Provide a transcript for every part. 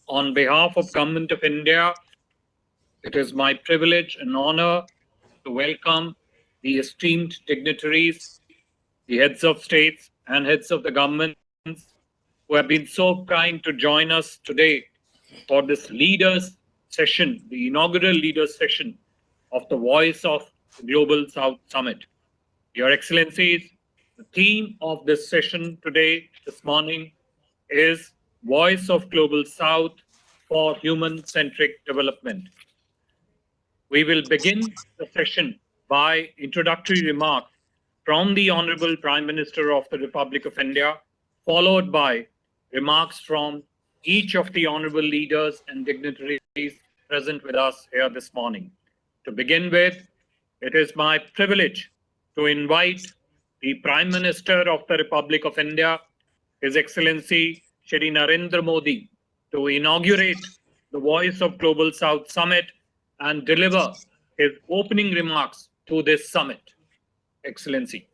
On behalf of Government of India, it is my privilege and honor to welcome the esteemed dignitaries, the heads of states and heads of the governments who have been so kind to join us today for this leaders session, the inaugural leaders session of the Voice of the Global South Summit. Your Excellencies, the theme of this session today, this morning, is Voice of Global South for Human-Centric Development. We will begin the session by introductory remarks from the Honorable Prime Minister of the Republic of India, followed by remarks from each of the honorable leaders and dignitaries present with us here this morning. To begin with, it is my privilege to invite the Prime Minister of the Republic of India, His Excellency Shri Narendra Modi, to inaugurate the Voice of Global South Summit and deliver his opening remarks to this summit. Excellency.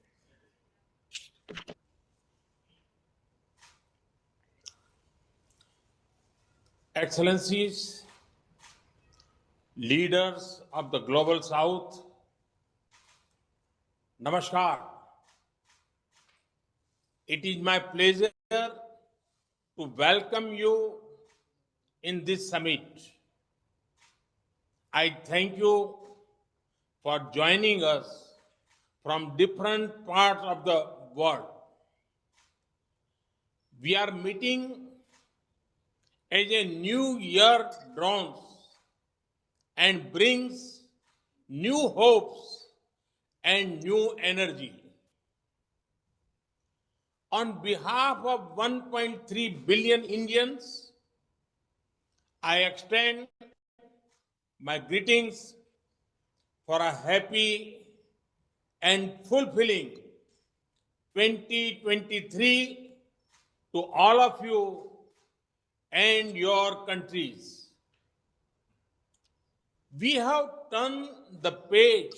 Excellencies, leaders of the Global South, Namaskar. It is my pleasure to welcome you in this summit. I thank you for joining us from different parts of the world. We are meeting as a new year dawns and brings new hopes and new energy. On behalf of 1.3 billion Indians, I extend my greetings for a happy and fulfilling 2023 to all of you and your countries. We have turned the page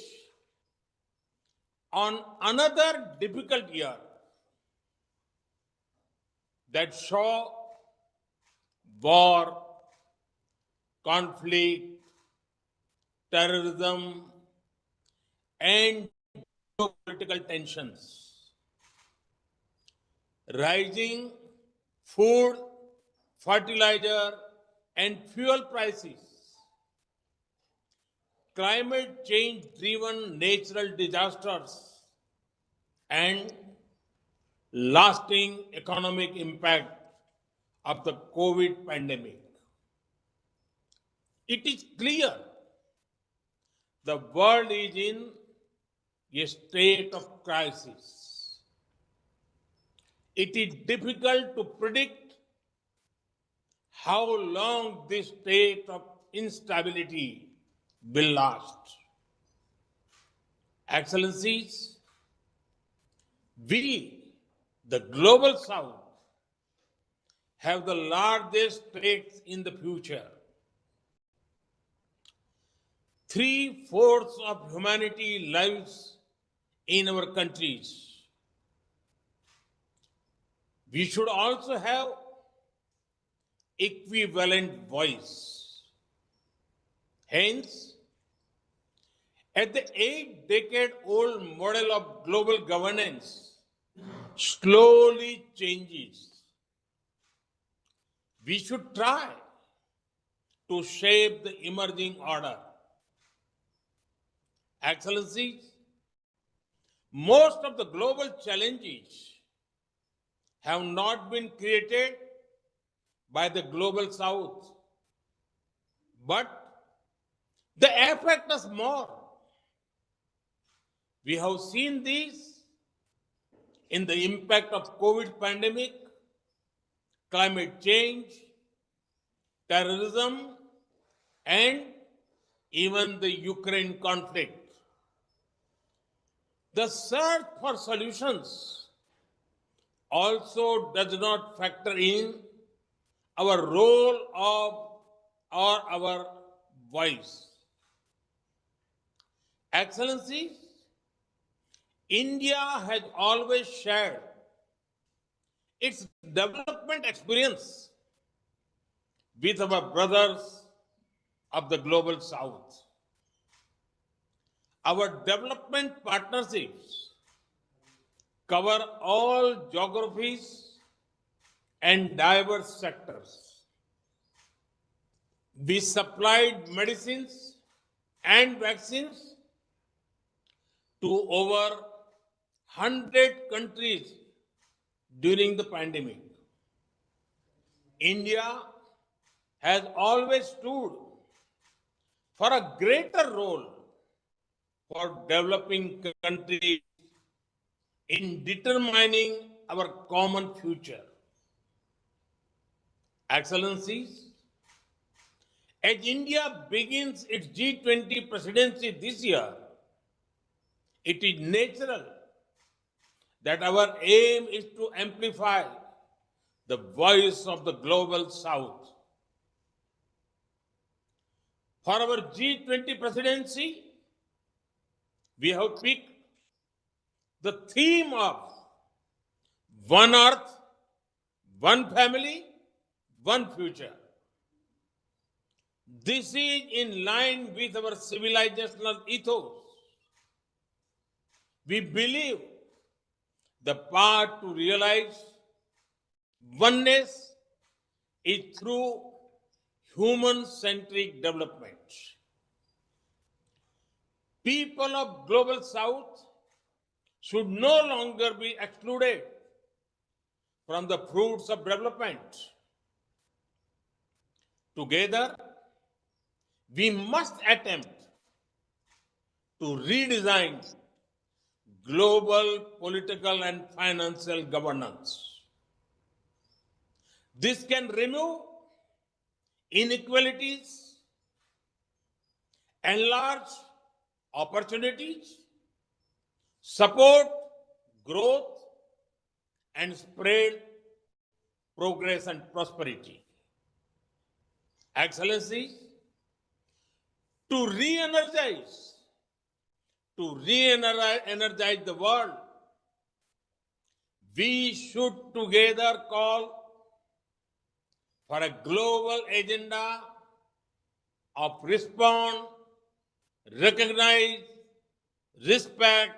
on another difficult year that saw war, conflict, terrorism, and geopolitical tensions, rising food, fertilizer, and fuel prices, climate change driven natural disasters, and lasting economic impact of the COVID pandemic. It is clear the world is in a state of crisis. It is difficult to predict how long this state of instability will last. Excellencies, we, the Global South, have the largest stakes in the future. 3/4 of humanity lives in our countries. We should also have equivalent voice. Hence, at the 8-decade-old model of global governance slowly changes, we should try to shape the emerging order. Excellencies, most of the global challenges have not been created by the Global South, but the effect is more. We have seen this in the impact of COVID pandemic, climate change, terrorism, and even the Ukraine conflict. The search for solutions also does not factor in our role of or our voice. Excellencies, India has always shared its development experience with our brothers of the global south. Our development partnerships cover all geographies and diverse sectors. We supplied medicines and vaccines to over 100 countries during the pandemic. India has always stood for a greater role for developing countries in determining our common future. Excellencies, as India begins its G20 presidency this year, it is natural that our aim is to amplify the voice of the global south. For our G20 presidency, we have picked the theme of One Earth, One Family, One Future. This is in line with our civilizational ethos. We believe the path to realize oneness is through human-centric development. People of global south should no longer be excluded from the fruits of development. Together, we must attempt to redesign global political and financial governance. This can remove inequalities, enlarge opportunities, support growth, and spread progress and prosperity. Excellencies, to re-energize the world, we should together call for a global agenda of respond, recognize, respect,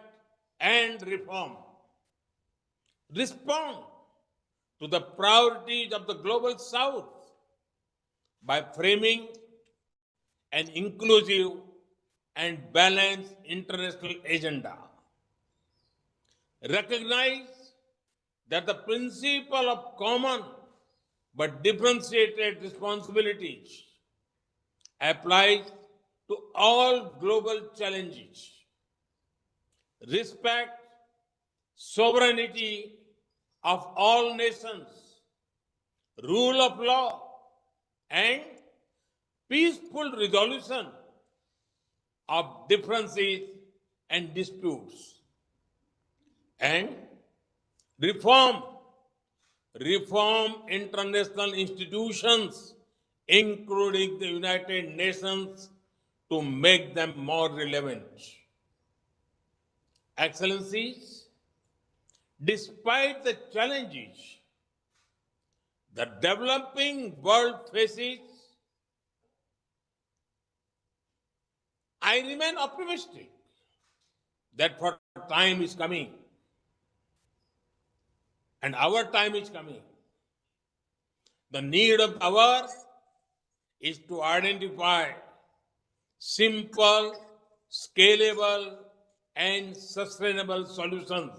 and reform. Respond to the priorities of the global south by framing an inclusive and balanced international agenda. Recognize that the principle of common but differentiated responsibilities applies to all global challenges. Respect sovereignty of all nations, rule of law, and peaceful resolution of differences and disputes. And reform international institutions, including the United Nations, to make them more relevant. Excellencies, despite the challenges the developing world faces, I remain optimistic that for time is coming, and our time is coming. The need of the hour is to identify simple, scalable, and sustainable solutions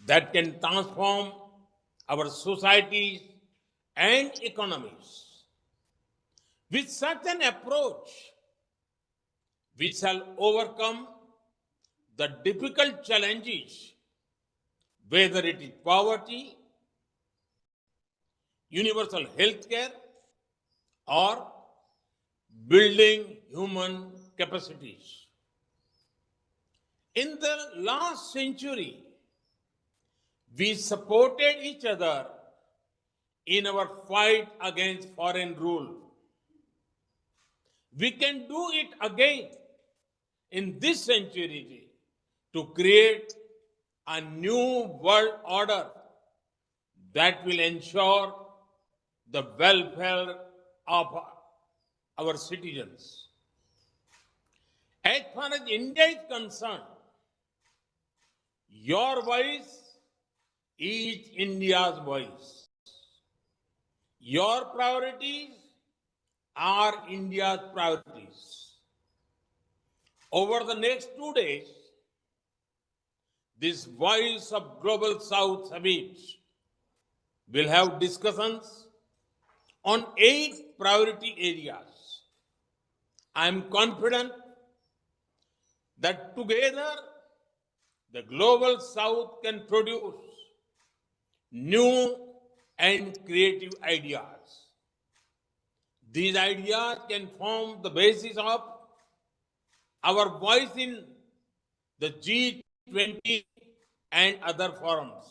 that can transform our societies and economies. With such an approach, we shall overcome the difficult challenges, whether it is poverty, universal health care, or building human capacities. In the last century, we supported each other in our fight against foreign rule. We can do it again in this century to create a new world order that will ensure the welfare of our citizens. As far as India is concerned, your voice is India's voice. Your priorities are India's priorities. Over the next 2 days, this Voice of Global South Summit will have discussions on 8 priority areas. I am confident that together the Global South can produce new and creative ideas. These ideas can form the basis of our voice in the G20 and other forums.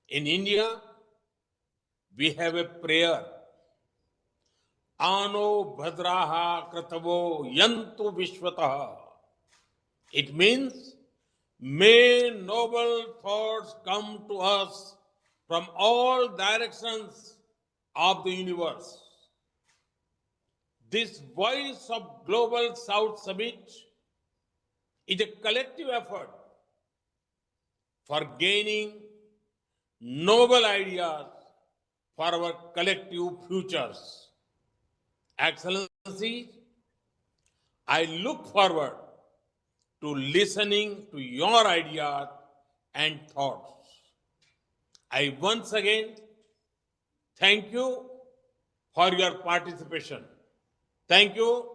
In India, we have a prayer. Ano bhadraha kratavo yantu vishwataha. It means, may noble thoughts come to us from all directions of the universe. This Voice of Global South Summit is a collective effort for gaining noble ideas for our collective futures. Excellencies, I look forward to listening to your ideas and thoughts. I once again thank you for your participation. Thank you.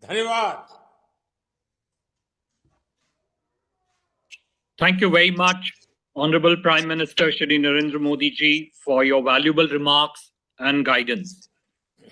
Dhanyavad. Thank you very much, Honorable Prime Minister Shri Narendra Modi ji, for your valuable remarks and guidance.